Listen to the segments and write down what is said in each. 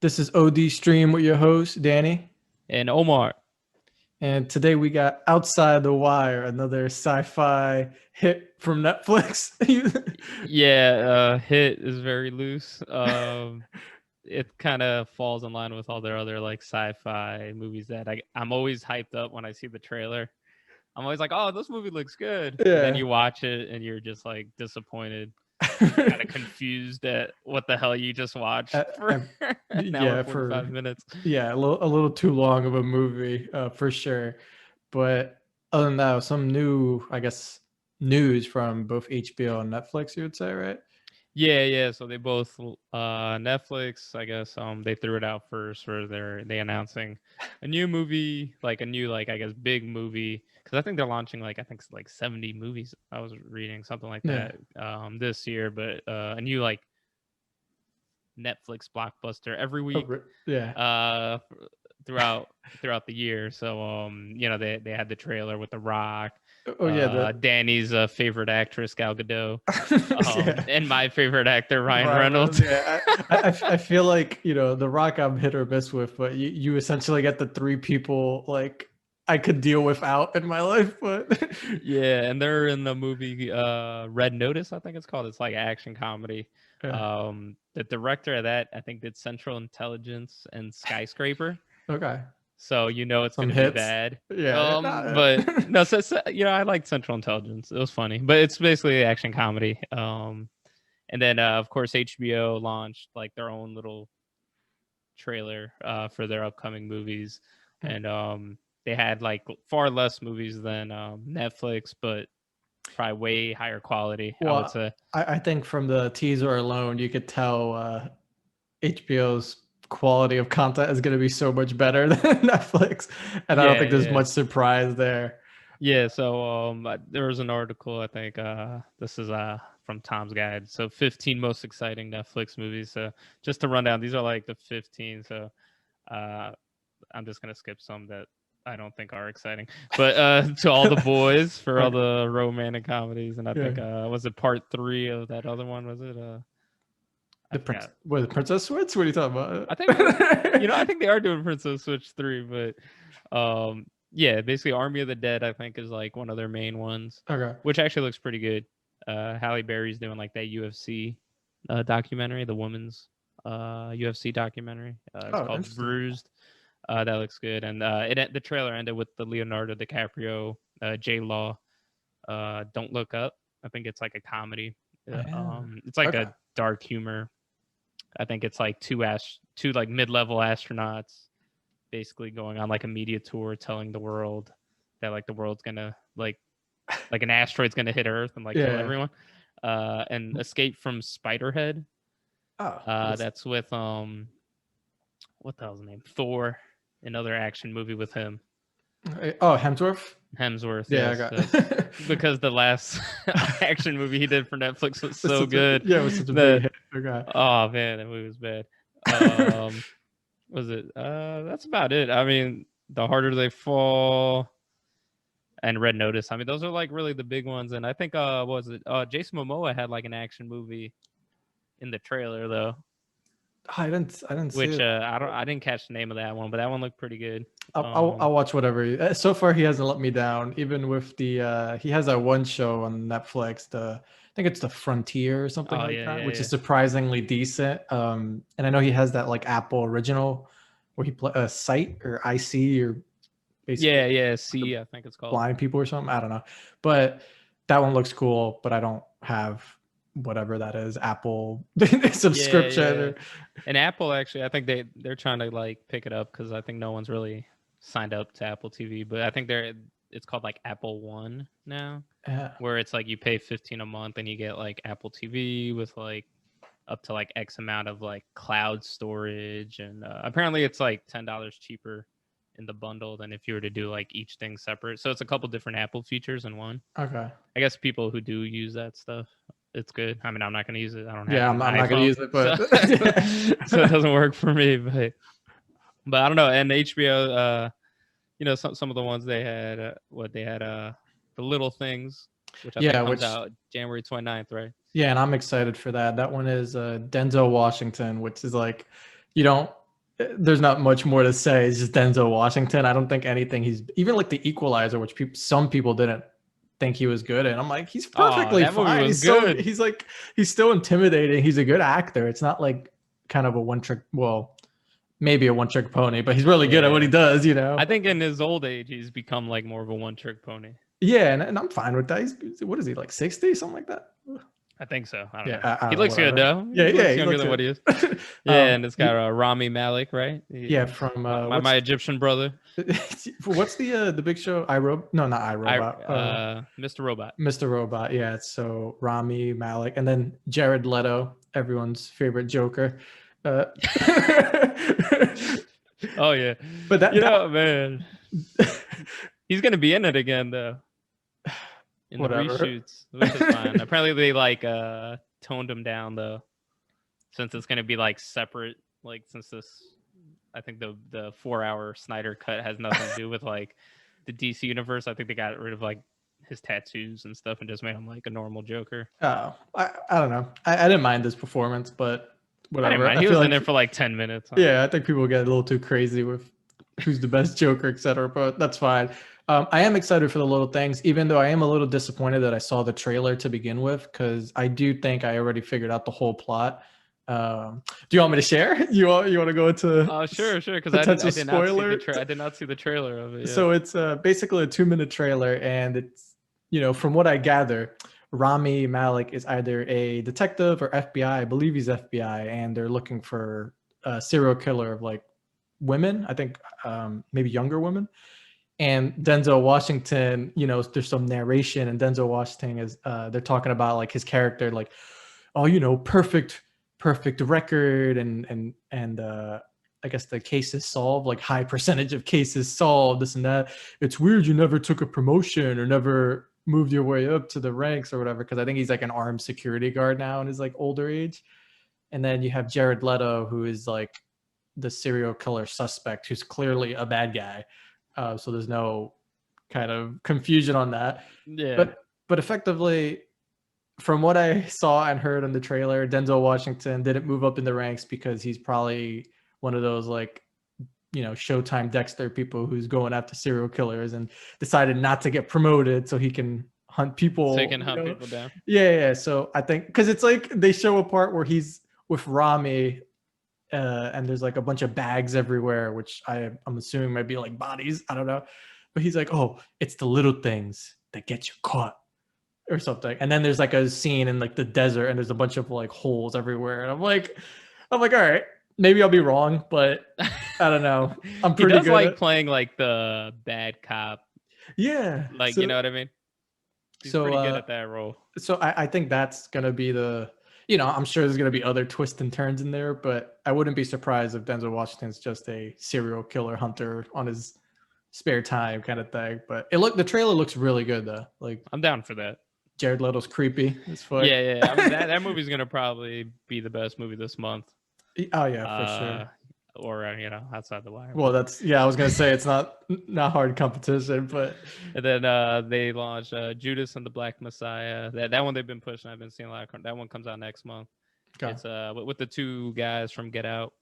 This is OD Stream with your host, Danny. And Omar. And today we got Outside the Wire, another sci fi hit from Netflix. Yeah, Hit is very loose. It kind of falls in line with all their other like sci-fi movies that I'm always hyped up when I see the trailer. I'm always like, "Oh, this movie looks good," and then Yeah. you watch it and you're just like disappointed, kind of confused at what the hell you just watched I, for I, an hour yeah, 45 for minutes. a little too long of a movie, for sure. But other than that, some new, I guess, news from both HBO and Netflix, you would say, right? Yeah. So they both Netflix, I guess, they threw it out first for they announcing a new movie, like a new like I guess big movie because I think they're launching like I think like 70 movies. I was reading something like Yeah. that this year, but a new like Netflix blockbuster every week Yeah. uh throughout throughout the year. So they had the trailer with The Rock, Oh, yeah. Danny's favorite actress Gal Gadot, Yeah. and my favorite actor Ryan Ryan Reynolds, Reynolds. yeah. I feel like, The Rock I'm hit or miss with, but you essentially get the three people like I could deal without in my life, but Yeah, and they're in the movie Red Notice, I think it's called. It's like action comedy. yeah. The director of that, I think, did Central Intelligence and Skyscraper. Okay. So you know it's Some gonna be hits. bad. Yeah. But no, I like Central Intelligence. It was funny, but it's basically action comedy. And then of course HBO launched like their own little trailer for their upcoming movies, and they had like far less movies than Netflix, but probably way higher quality, I would Well, say. I think from the teaser alone, you could tell HBO's quality of content is going to be so much better than Netflix, and I don't Yeah, think there's yeah, much surprise there. yeah. So there was an article. I think this is from Tom's Guide. So 15 most exciting Netflix movies. So just to run down, these are like the 15. So uh, I'm just gonna skip some that I don't think are exciting. But to all the boys for all Okay. the romantic comedies, and I Yeah. think was it part 3 of that other one? Was it I The prince, forgot. what, the Princess Switch? What are you talking I think I about? think they are doing Princess Switch 3, but yeah, basically Army of the Dead I think is like one of their main ones, Okay. which actually looks pretty good. Halle Berry's doing like that UFC documentary, the women's UFC documentary. It's Oh, called interesting. Bruised. That looks good, and the trailer ended with the Leonardo DiCaprio, J Law, Don't Look Up. I think it's like a comedy. Yeah. It's like Okay. a dark humor. I think it's like two like mid-level astronauts basically going on like a media tour telling the world that like the world's gonna like an asteroid's gonna hit Earth and like kill Yeah. everyone. And Escape from Spiderhead. Oh, what's That's with what the hell's his name? Thor, another action movie with him. oh, Hemsworth? Hemsworth, Yeah, I yes. got Because the last action movie he did for Netflix was it's so such a good yeah, it was such a big that hit. Okay. oh man, that movie was bad. Um was it that's about it. I mean, The Harder They Fall and Red Notice. I mean, those are like really the big ones. And I think what was it Jason Momoa had like an action movie in the trailer though, Oh, I didn't see which it. I didn't catch the name of that one, but that one looked pretty good. I'll watch whatever. So far, he hasn't let me down. Even with the he has that one show on Netflix. I think it's the Frontier or something Oh like yeah, that, yeah, which is yeah. surprisingly decent. And I know he has that like Apple original where he play a site or IC or basically Yeah, yeah, the C I think it's called. blind people or something. I don't know, but that one looks cool. But I don't have whatever that is Apple Yeah, subscription yeah. or And Apple actually, I think they're trying to like pick it up because I think no one's really signed up to Apple TV. But I think it's called like Apple One now, yeah. where it's like you pay 15 a month and you get like Apple TV with like up to like X amount of like cloud storage, and apparently it's like $10 cheaper in the bundle than if you were to do like each thing separate. So it's a couple different Apple features in one. Okay. I guess people who do use that stuff, it's good. I mean, I'm not going to use it. I don't have Yeah, an I'm not gonna iPhone, use it, so but so it doesn't work for me. But I don't know. And HBO, some of the ones they had, the Little Things, which I think yeah, comes which out January 29th, right? yeah, and I'm excited for that. That one is Denzel Washington, which is like you don't there's not much more to say. It's just Denzel Washington. I don't think anything he's even like the Equalizer, which some people didn't think he was good, and I'm like, he's Oh, perfectly that movie fine. was good. He's still intimidating. He's a good actor. It's not like kind of a one trick. Well, maybe a one trick pony, but he's really good at what he Yeah. does. You know. I think in his old age, he's become like more of a one-trick pony. Yeah, and I'm fine with that. What is he like 60 something like that? I think so. I don't Yeah, know. I He don't know, looks good whatever. though. Yeah, He yeah, looks he younger looks than what he is. good. Yeah, and it's got He- Rami Malek, right? yeah, from My Egyptian brother. what's the big show? No, not iRobot. Mr. Robot. Mr. Robot. Yeah, so Rami Malek, and then Jared Leto, everyone's favorite Joker. Uh, Oh yeah. but that Man, he's gonna be in it again though, in the whatever. reshoots, which is fine. Apparently they like toned him down though, since it's gonna be like separate. Like since this, I think the 4 hour Snyder cut has nothing to do with like the DC universe. I think they got rid of like his tattoos and stuff and just made him like a normal Joker. Oh, I don't know. I didn't mind this performance, but I didn't whatever. mind. I He feel was in like there for like 10 minutes. yeah, I think people get a little too crazy with who's the best Joker, etc. But that's fine. I am excited for the little things, even though I am a little disappointed that I saw the trailer to begin with, because I do think I already figured out the whole plot. Do you want me to share? You want to go into Sure, because potential I did not see spoiler? I did not see the trailer of it yet. So it's basically a 2 minute trailer, and it's from what I gather, Rami Malik is either a detective or FBI. I believe he's FBI, and they're looking for a serial killer of like women. I think maybe younger women. And Denzel Washington, there's some narration, and Denzel Washington is they're talking about like his character, like, oh, perfect record, and I guess the cases solved, like high percentage of cases solved, this and that. It's weird you never took a promotion or never moved your way up to the ranks or whatever, because I think he's like an armed security guard now in his like older age. And then you have Jared Leto, who is like the serial killer suspect, who's clearly a bad guy. So there's no kind of confusion on that. Yeah. But effectively, from what I saw and heard in the trailer, Denzel Washington didn't move up in the ranks because he's probably one of those like Showtime Dexter people who's going after serial killers and decided not to get promoted so he can hunt people. So you can hunt people down. Yeah. So I think because it's like they show a part where he's with Rami, and there's like a bunch of bags everywhere, which I'm assuming might be like bodies. I don't know, but he's like, oh, it's the little things that get you caught or something. And then there's like a scene in like the desert, and there's a bunch of like holes everywhere, and I'm like, all right, maybe I'll be wrong, but I don't know. I'm pretty he does good like at playing like the bad cop. yeah, Like, you know what I mean? He's pretty good at that role. So I think that's gonna be I'm sure there's gonna be other twists and turns in there, but I wouldn't be surprised if Denzel Washington's just a serial killer hunter on his spare time kind of thing. But the trailer looks really good though. Like, I'm down for that. Jared Leto's creepy as fuck. Yeah. I mean, that movie's gonna probably be the best movie this month. Oh yeah, for sure. Or outside the wire. Well, I was gonna say it's not hard competition, but and then they launched Judas and the Black Messiah. That one they've been pushing. I've been seeing a lot of that one comes out next month. Okay. It's with the two guys from Get Out,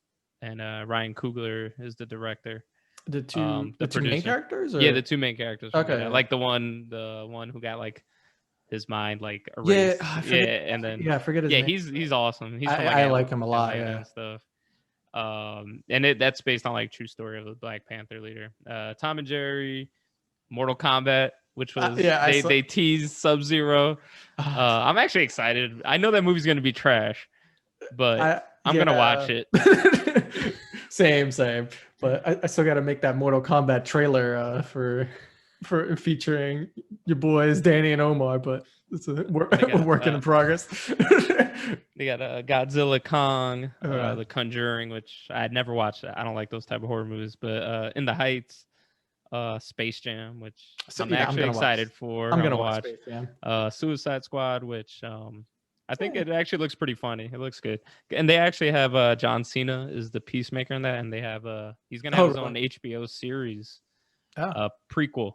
and Ryan Coogler is the director. The two main characters? Yeah, the two main characters. Okay, yeah. Like the one who got like his mind like erased. And then I forget his name. He's awesome. He's from, I like him a lot. Yeah, and stuff. And that's based on like true story of the Black Panther leader. Tom and Jerry, Mortal Kombat, which was they teased Sub-Zero. I'm actually excited. I know that movie's gonna be trash, but I'm gonna watch it. Same. But I still got to make that Mortal Kombat trailer for featuring your boys Danny and Omar. But it's a work in progress. They got Godzilla, Kong, The Conjuring, which I had never watched. I don't like those type of horror movies. But In the Heights, Space Jam, which I'm actually excited for. I'm gonna watch Space Jam. Suicide Squad, which I think it actually looks pretty funny. It looks good. And they actually have John Cena is the Peacemaker in that, and they have he's gonna have his own HBO series prequel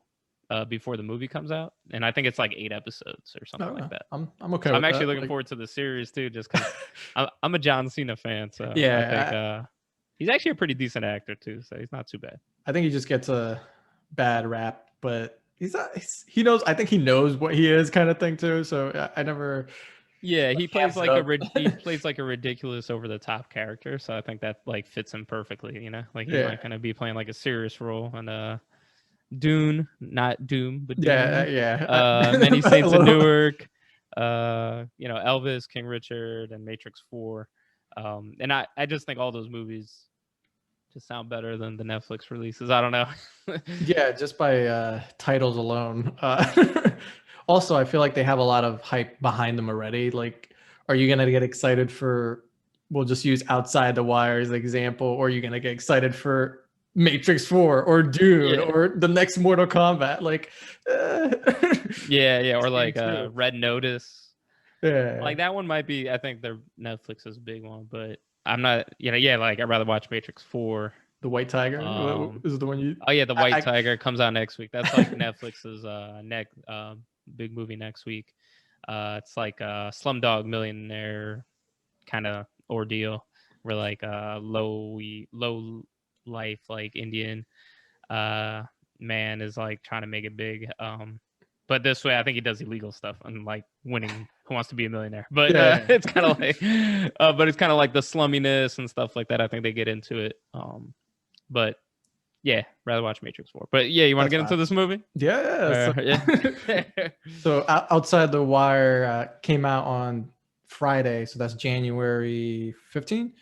before the movie comes out, and I think it's like 8 episodes or something like that. I'm okay. So I'm actually looking forward to the series too, just because I'm a John Cena fan. So yeah, He's actually a pretty decent actor too, so he's not too bad. I think he just gets a bad rap, but he's not. He knows. I think he knows what he is, kind of thing too. So I never. Yeah, Like, he plays amps it like up. he plays like a ridiculous, over the top character. So I think that like fits him perfectly. You know, like he's Yeah. not gonna be playing like a serious role. And Dune, not Doom, but Yeah, Dune. yeah. Many A Saints of little. Newark. You know, Elvis, King Richard, and Matrix 4. And I just think all those movies just sound better than the Netflix releases. I don't know. Yeah, just by titles alone. Also, I feel like they have a lot of hype behind them already. Like, are you gonna get excited for? We'll just use Outside the Wire as an example, or are you gonna get excited for Matrix 4 or Dune Yeah. or the next Mortal Kombat? Like, Yeah, or same like too. Red Notice. Yeah, Like that one might be. I think their Netflix is a big one, but I'm not. You know, yeah, like I'd rather watch Matrix 4. the White Tiger Um, is it the one you? oh yeah, the White I Tiger comes out next week. That's like Netflix's next big movie next week. It's like a Slumdog Millionaire kind of ordeal, where like low life like Indian uh man is like trying to make it big. But this way I think he does illegal stuff and like winning Who Wants to Be a Millionaire. But yeah, it's kind of like but it's kind of like the slumminess and stuff like that. I think they get into it. But yeah, rather watch Matrix 4. But yeah, you want to that's get into fine. this movie? Yeah, so, Yeah. so Outside the Wire came out on Friday, so that's January 15th,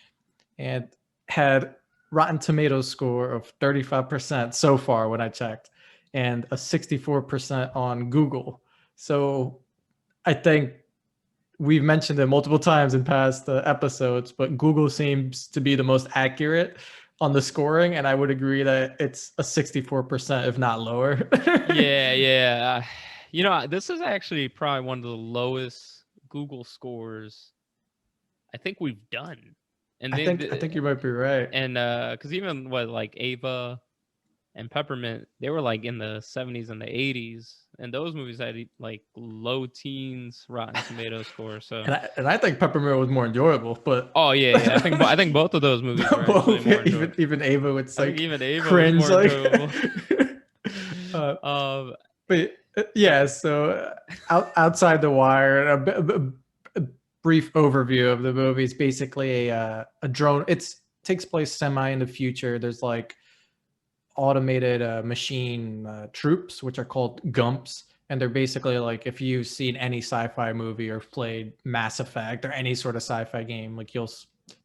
and had Rotten Tomatoes score of 35% so far when I checked, and a 64% on Google. So I think we've mentioned it multiple times in past episodes, but Google seems to be the most accurate on the scoring, and I would agree that it's a 64%, if not lower. Yeah. You know, this is actually probably one of the lowest Google scores I think we've done. And I think you might be right. and because even what like Ava and Peppermint, they were like in the 70s and the 80s, and those movies had like low teens Rotten Tomato score. So, And I think Peppermint was more enjoyable, but oh yeah, I think both of those movies were actually both, more enjoyable. even Ava, it's I think like even Ava was cringe, more like. enjoyable. uh, um, but yeah, so outside the wire, a brief overview of the movie is basically a drone. It's takes place semi in the future. There's like automated machine troops, which are called Gumps. And they're basically like if you've seen any sci-fi movie or played Mass Effect or any sort of sci-fi game, like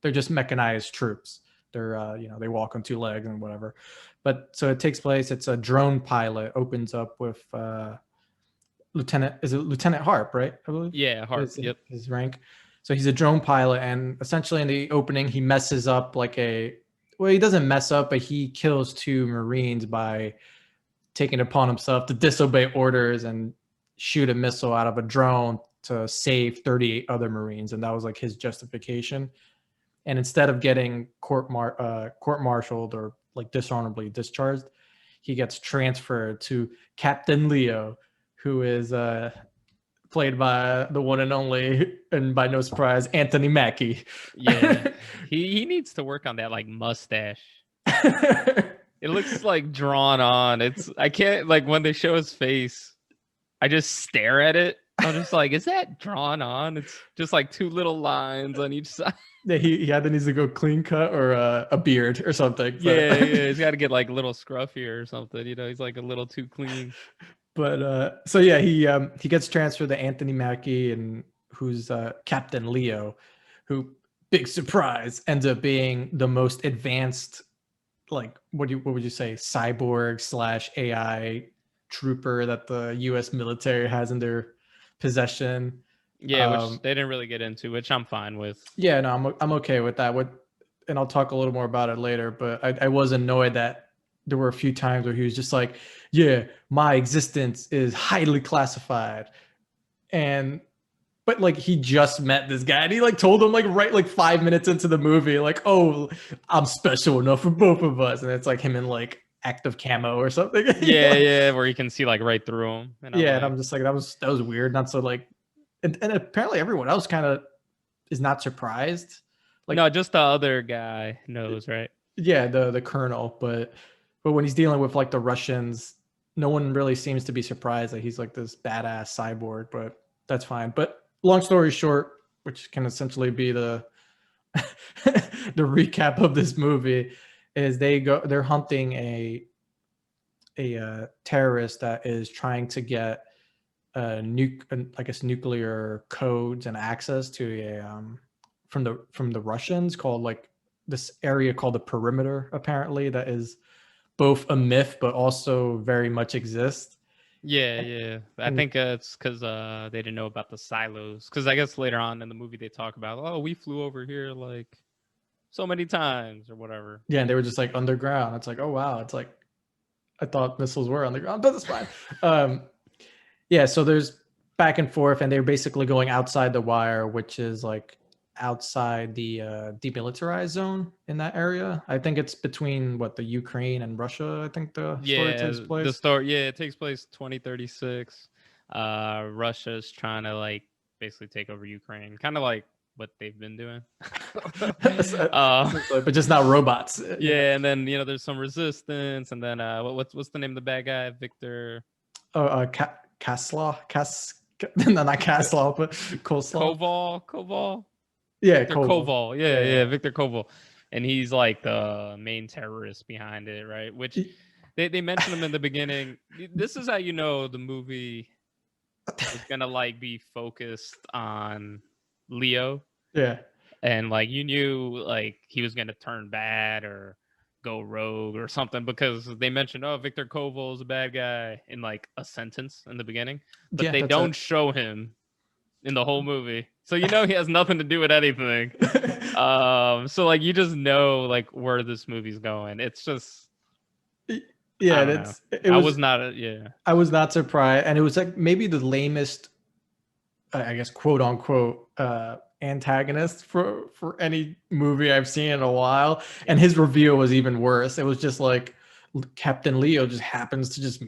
they're just mechanized troops. They're they walk on two legs and whatever. But so it takes place. It's a drone pilot opens up with Lieutenant Harp, right? I believe. yeah, Harp. Is Yep. his rank. So he's a drone pilot, and essentially in the opening, he messes up well, he doesn't mess up, but he kills two Marines by taking it upon himself to disobey orders and shoot a missile out of a drone to save 38 other Marines, and that was like his justification. And instead of getting court-martialed or like dishonorably discharged, he gets transferred to Captain Leo, who is played by the one and only, and by no surprise, Anthony Mackie. Yeah, he needs to work on that like mustache. It looks like drawn on. I can't like when they show his face, I just stare at it. I'm just like, is that drawn on? It's just like two little lines on each side. Yeah, he either needs to go clean cut or a beard or something. Yeah, he's got to get like a little scruffier or something. You know, he's like a little too clean. But so yeah, he gets transferred to Anthony Mackie, and who's Captain Leo, who, big surprise, ends up being the most advanced, like what would you say, cyborg slash AI trooper that the U.S. military has in their possession. Yeah, which they didn't really get into, which I'm fine with. Yeah, no, I'm okay with that. And I'll talk a little more about it later. But I was annoyed that there were a few times where he was just like, "Yeah, my existence is highly classified," but like he just met this guy, and he like told him like right like 5 minutes into the movie, like, "Oh, I'm special enough for both of us," and it's like him in like active camo or something. Yeah, where you can see like right through him. And I'm just like that was weird. Not so like, and apparently everyone else kind of is not surprised. Like, no, just the other guy knows, right? yeah, the colonel, but when he's dealing with like the Russians, no one really seems to be surprised that he's like this badass cyborg, but that's fine. But long story short, which can essentially be the the recap of this movie, is they're hunting a terrorist that is trying to get I guess nuclear codes and access to a from the Russians, called like this area called the perimeter, apparently, that is both a myth but also very much exists. Yeah, yeah. I And think it's because they didn't know about the silos. Because I guess later on in the movie they talk about, oh, we flew over here like so many times or whatever. yeah, and they were just like underground. It's like, oh wow, it's like I thought missiles were underground, but that's fine. Um, yeah, so there's back and forth, and they're basically going outside the wire, which is like outside the demilitarized zone in that area. I think it's between what, the Ukraine and Russia. I think the story Yeah, takes the place. story. Yeah, it takes place 2036. Russia's trying to like basically take over Ukraine, kind of like what they've been doing. uh, But just not robots. You know, yeah, and then there's some resistance, and then what's the name of the bad guy? Victor Kaslaw, no, not Kaslaw, but Coleslaw. Koval. Yeah, Victor Koval. Koval. Yeah, Yeah, yeah. Victor Koval. And he's like the main terrorist behind it, right? Which they mentioned him in the beginning. This is how you know the movie is gonna like be focused on Leo. Yeah. And like you knew like he was gonna turn bad or go rogue or something, because they mentioned, oh, Victor Koval is a bad guy in like a sentence in the beginning, but Yeah, they that's don't show him in the whole movie. So he has nothing to do with anything. it. So like you just know like where this movie's going. It's just I Yeah, don't know. it was Yeah. I was not surprised, and it was like maybe the lamest, I guess, quote unquote, antagonist for any movie I've seen in a while. And his reveal was even worse. It was just like Captain Leo just happens to just,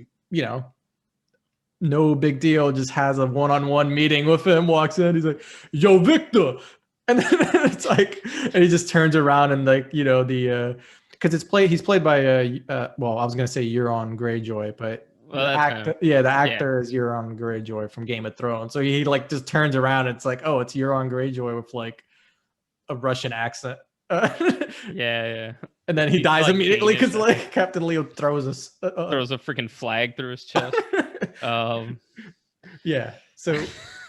no big deal, just has a one-on-one meeting with him, walks in, he's like, yo, Victor. And then it's like, and he just turns around and like, the because he's played by well, I was gonna say Euron Greyjoy, but Well, that's him. the Yeah. actor is Euron Greyjoy from Game of Thrones. So he like just turns around and it's like, oh, it's Euron Greyjoy with like a Russian accent. Yeah. And then he He's dies like immediately Danish, because I think. like Captain Leo throws us. Throws a freaking flag through his chest. Yeah. So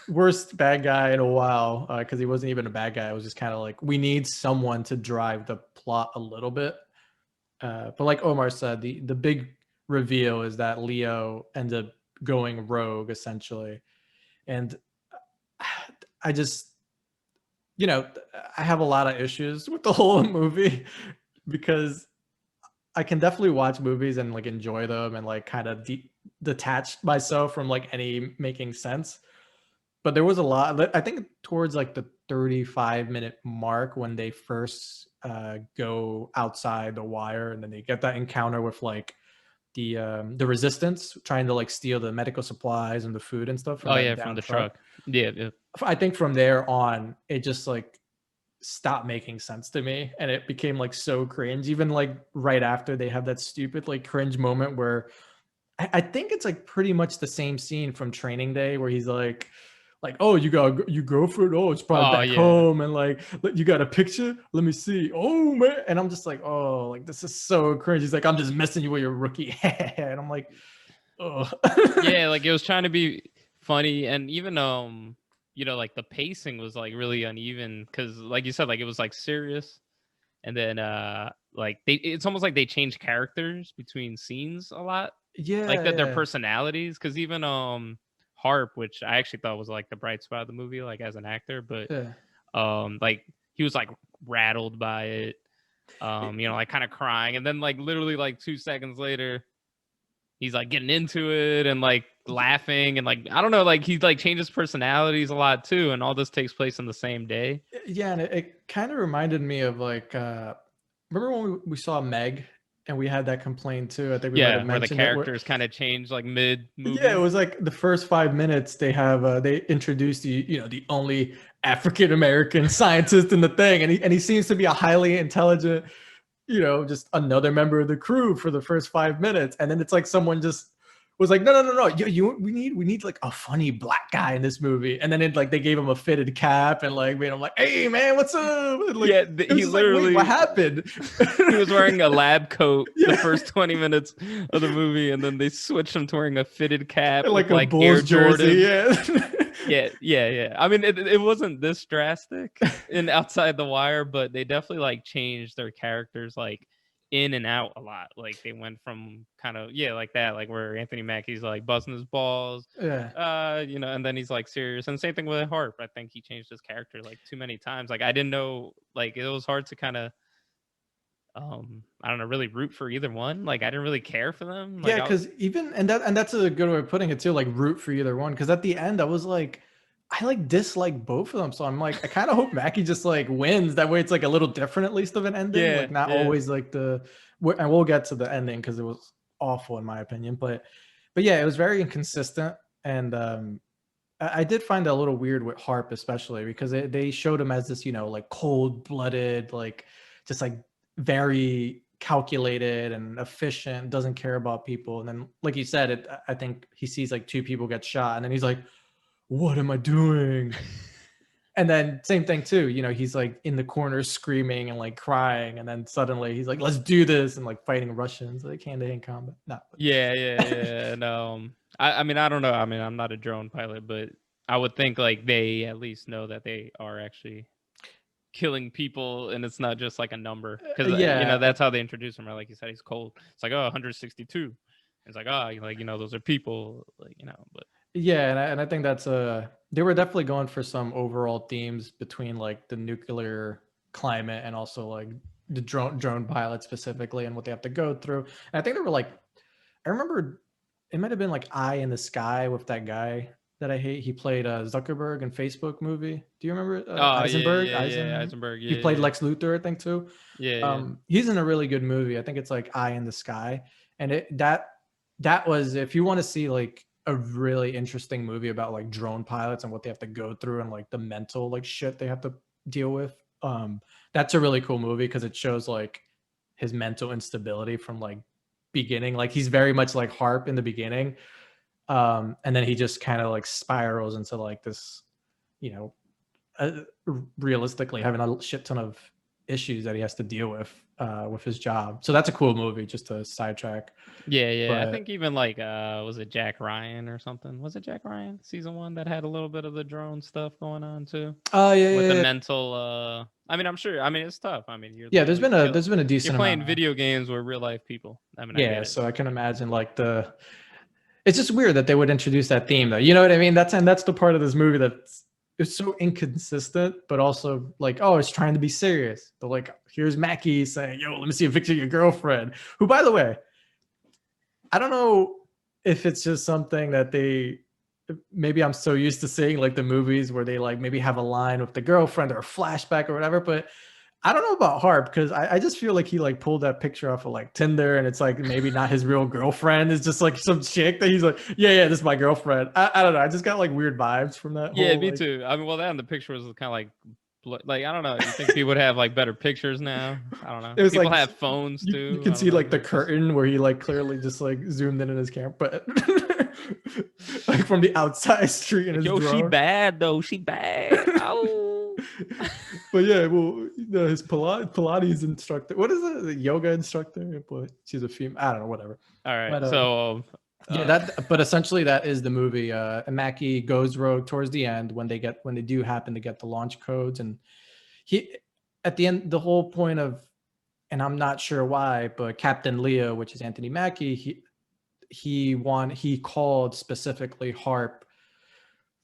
worst bad guy in a while, because he wasn't even a bad guy. It was just kind of like, we need someone to drive the plot a little bit. But like Omar said, the big reveal is that Leo ends up going rogue essentially, and I just, I have a lot of issues with the whole movie because I can definitely watch movies and like enjoy them and like kind of detach myself from like any making sense. But there was a lot, I think, towards like the 35-minute mark when they first go outside the wire, and then they get that encounter with like the resistance trying to like steal the medical supplies and the food and stuff from Oh that yeah, from down the truck. truck. Yeah. I think from there on, it just like stopped making sense to me, and it became like so cringe. Even like right after, they have that stupid like cringe moment where I think it's like pretty much the same scene from Training Day where he's like, oh, you got your girlfriend, oh, it's probably Oh back yeah. home, and like, you got a picture, let me see, oh man. And I'm just like, oh, like this is so cringe. He's like, I'm just messing you with your rookie. And I'm like, oh. Yeah, like it was trying to be funny, and even like the pacing was like really uneven, because like you said, like it was like serious, and then like it's almost like they changed characters between scenes a lot, like Yeah, that their yeah, personalities, because even Harp, which I actually thought was like the bright spot of the movie, like as an actor, but yeah. like he was like rattled by it, like kind of crying, and then like literally like 2 seconds later he's like getting into it and like laughing, and like I don't know, like he like changes personalities a lot too, and all this takes place in the same day. Yeah, and it kind of reminded me of like, remember when we saw Meg and we had that complaint too? I think we might have Yeah, where the mentioned it. Where, characters kind of change like mid yeah, it movie. was like the first 5 minutes they introduced the only African American scientist in the thing, and he seems to be a highly intelligent just another member of the crew for the first 5 minutes, and then it's like someone just was like, no, no, no, no, we need like a funny black guy in this movie, and then it like they gave him a fitted cap and like made him like, hey man, what's up? And, like Yeah, it was he just like, wait, what literally happened? he was wearing a lab coat the Yeah, first 20 minutes of the movie, and then they switched him to wearing a fitted cap and with like a like Air Bulls jersey, Jordans. yeah. Yeah, yeah, yeah. I mean, it wasn't this drastic in Outside the Wire, but they definitely like changed their characters like in and out a lot. Like they went from kind of like that, like where Anthony Mackie's like buzzing his balls, Yeah. and then he's like serious. And same thing with Harp. I think he changed his character like too many times. Like I didn't know, like it was hard to kind of I don't know, really root for either one. Like I didn't really care for them. Yeah, Like because even and that's a good way of putting it too, like root for either one. Because at the end, I was like, I like dislike both of them. So I'm like, I kind of hope Mackie just like wins. That way, it's like a little different at least of an ending. yeah, Like not yeah. always like and we'll get to the ending because it was awful in my opinion. But yeah, it was very inconsistent, and I did find that a little weird with Harp, especially because they showed him as this, like cold blooded, like just like very calculated and efficient, doesn't care about people. And then, like you said, I think he sees like two people get shot, and then he's like, "What am I doing?" And then same thing too, he's like in the corner screaming and like crying, and then suddenly he's like, "Let's do this," and like fighting Russians like hand to hand combat. No, Yeah, yeah, yeah. And I mean, I don't know. I mean, I'm not a drone pilot, but I would think like they at least know that they are actually killing people, and it's not just like a number. Because yeah, that's how they introduce him. Right? Like you said, he's cold. It's like, oh, 162. It's like, oh, like those are people. Like but yeah, and I think that's they were definitely going for some overall themes between like the nuclear climate and also like the drone pilot specifically and what they have to go through. And I think they were like, I remember it might have been like Eye in the Sky with that guy that I hate. He played Zuckerberg in Facebook movie. Do you remember oh yeah, Eisenberg? yeah, yeah, Eisenberg. He Yeah, played yeah, Lex Luthor, I think too. yeah, yeah. He's in a really good movie. I think it's like Eye in the Sky, and that was, if you want to see like a really interesting movie about like drone pilots and what they have to go through and like the mental like shit they have to deal with. That's a really cool movie because it shows like his mental instability from like beginning. Like he's very much like Harp in the beginning, and then he just kind of like spirals into like this, you know, realistically having a shit ton of issues that he has to deal with his job. So that's a cool movie, just to sidetrack. Yeah, yeah. I But think even like was it Jack Ryan or something? Was it Jack Ryan season 1 that had a little bit of the drone stuff going on too? oh yeah, With the yeah, yeah. mental I mean, I'm sure. I mean, it's tough. I mean, you're Yeah, literally there's been a you're decent amount playing of, video games with real life people. I mean, I yeah, get it. so I can imagine like it's just weird that they would introduce that theme though. You know what I mean? That's the part of this movie that's it's so inconsistent, but also like, oh, it's trying to be serious. But like, here's Mackie saying, "Yo, let me see a picture of your girlfriend." Who, by the way, I don't know if it's just something that maybe I'm so used to seeing like the movies where they like maybe have a line with the girlfriend or a flashback or whatever, but I don't know about Harp because I just feel like he like pulled that picture off of like Tinder, and it's like maybe not his real girlfriend. It's just like some chick that he's like, yeah, this is my girlfriend. I don't know. I just got like weird vibes from that Yeah, whole me like, too. I mean, well, that and the picture was kind of like I don't know. You think people would have like better pictures now? I don't know. it was People like have phones you too. can I don't see know. like the curtain where he like clearly just like zoomed in his camera, but like from the outside street in Like, his yo, she drone. bad though. She bad. Oh. But yeah, well, his Pilates instructor. What is it? The yoga instructor? But she's a female. I don't know. Whatever. All right. But So, yeah, that. But essentially, that is the movie. And Mackie goes rogue towards the end when they do happen to get the launch codes, and he at the end the whole point of, and I'm not sure why, but Captain Leo, which is Anthony Mackie, he called specifically Harp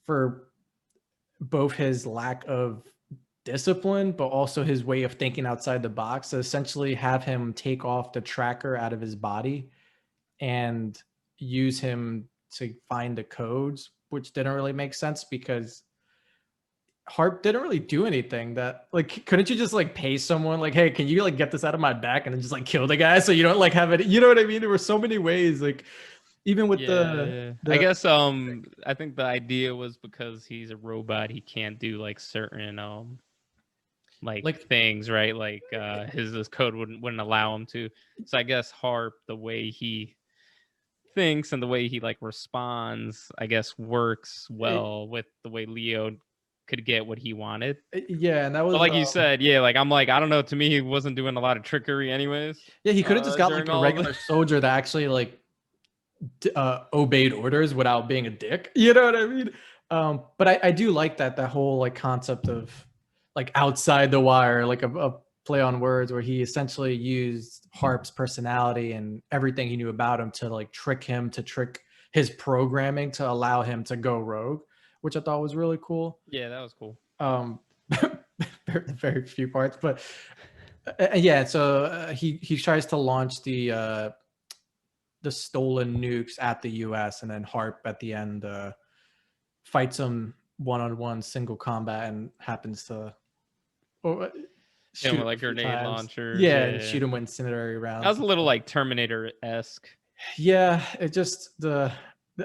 for both his lack of discipline, but also his way of thinking outside the box. So essentially, have him take off the tracker out of his body and use him to find the codes, which didn't really make sense because Harp didn't really do anything that like couldn't you just like pay someone like, hey, can you like get this out of my back and then just like kill the guy so you don't like have it, you know what I mean? There were so many ways, like even with yeah, yeah. I the guess I think the idea was because he's a robot, he can't do like certain like Like things, right? Like his code wouldn't allow him to. So I guess Harp, the way he thinks and the way he like responds, I guess works it, well with the way Leo could get what he wanted. yeah, and that But was like you said, yeah, like I'm like, I don't know, to me he wasn't doing a lot of trickery anyways. yeah, he could have just got like During a all of it. regular soldier that actually like obeyed orders without being a dick. You know what I mean? But I do like that whole like concept of like outside the wire, like a play on words where he essentially used Harp's personality and everything he knew about him to like trick him, to trick his programming to allow him to go rogue, which I thought was really cool. Yeah, that was cool. Um, very few parts, but yeah. So he tries to launch the stolen nukes at the U.S. and then Harp at the end fights him one-on-one single combat and happens to or, You know, shoot with him a like few grenade times. launchers. Yeah, Yeah, and yeah. shoot him with incendiary That was rounds. a little like Terminator-esque. Yeah, it just the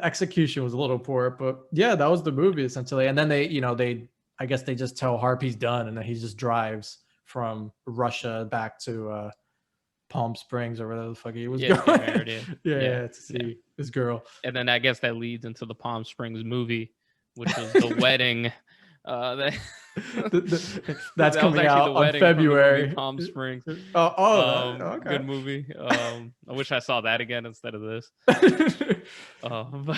execution was a little poor, but yeah, that was the movie essentially. And then they I guess they just tell Harp he's done, and then he just drives from Russia back to Palm Springs or wherever the fuck he was Yeah, to get going. married. Yeah, yeah, yeah, yeah, to yeah. see this girl. And then I guess that leads into the Palm Springs movie, which was the wedding. That That's that was coming actually the out on wedding from the movie February. Palm Springs. Okay. Good movie. I wish I saw that again instead of this. But So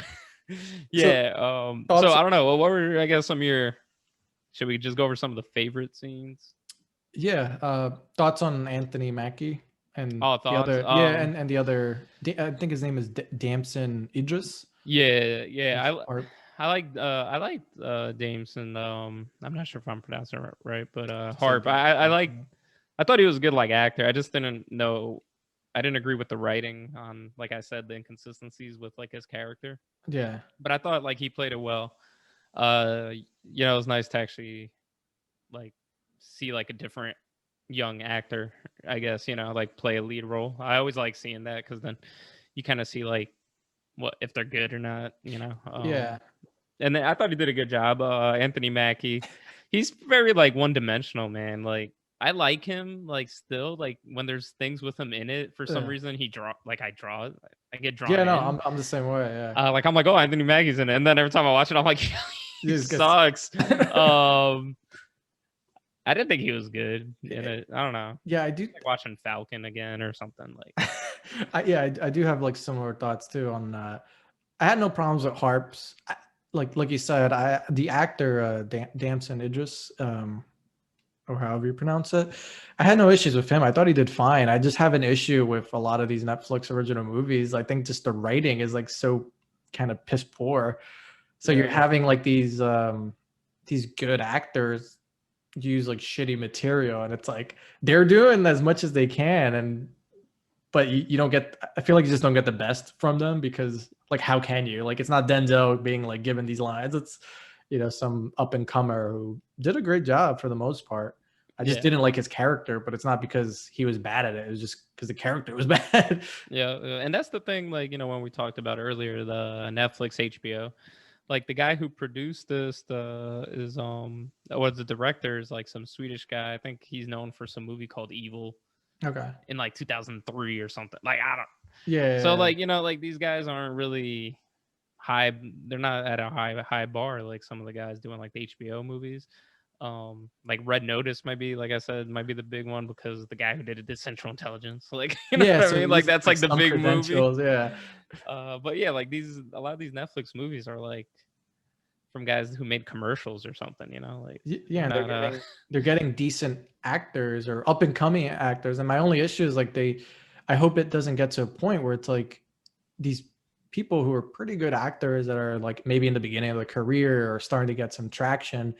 yeah. So thoughts? I don't know. What were, I guess, some of your? Should we just go over some of the favorite scenes? Yeah, thoughts on Anthony Mackie and Oh, the thoughts. other? Yeah, and the other. I think his name is Damson Idris. Yeah, yeah. Or I like Jameson. I'm not sure if I'm pronouncing it right, but just say Harp. I like, Damson. I thought he was a good like actor. I just didn't know, I didn't agree with the writing on, like I said, the inconsistencies with like his character. Yeah, But I thought like he played it well. It was nice to actually like see like a different young actor, I guess, like play a lead role. I always like seeing that because then you kind of see like what if they're good or not. yeah, And then I thought he did a good job. Anthony Mackie, he's very like one dimensional, man. Like I like him, like still, like when there's things with him in it. For some yeah. reason, I get Yeah, drawn no, in. I'm the same way. Yeah, Like I'm like, oh, Anthony Mackie's in it, and then every time I watch it, I'm like, he he just gets. sucks. Um, I didn't think he was good in it. I don't know. Yeah, I do. Like watching Falcon again or something like. I do have like similar thoughts too on that. I had no problems with harps. Like you said, the actor Damson Idris, or however you pronounce it, I had no issues with him. I thought he did fine. I just have an issue with a lot of these Netflix original movies. I think just the writing is like so kind of piss poor. So you're Yeah, having like these good actors use like shitty material, and it's like they're doing as much as they can, and but you don't get. I feel like you just don't get the best from them because like how can you? Like it's not Denzel being like given these lines. It's some up and comer who did a great job for the most part. I just yeah, didn't like his character, but it's not because he was bad at it. It was just because the character was bad. yeah. And that's the thing, like when we talked about earlier, the Netflix HBO. Like the guy who produced this is or the director is like some Swedish guy. I think he's known for some movie called Evil Okay. in like 2003 or something. Like I don't. So Yeah. like like these guys aren't really high. They're not at a high bar like some of the guys doing like the HBO movies. Like Red Notice might be, like I said, might be the big one because the guy who did it did Central Intelligence. Like you know Yeah. what I So mean? Like he's that's like like the some big movie. credentials. Yeah. But yeah, like a lot of these Netflix movies are like from guys who made commercials or something, like they're Yeah. not They're getting decent actors or up and coming actors. And my only issue is like I hope it doesn't get to a point where it's like these people who are pretty good actors that are like maybe in the beginning of their career or starting to get some traction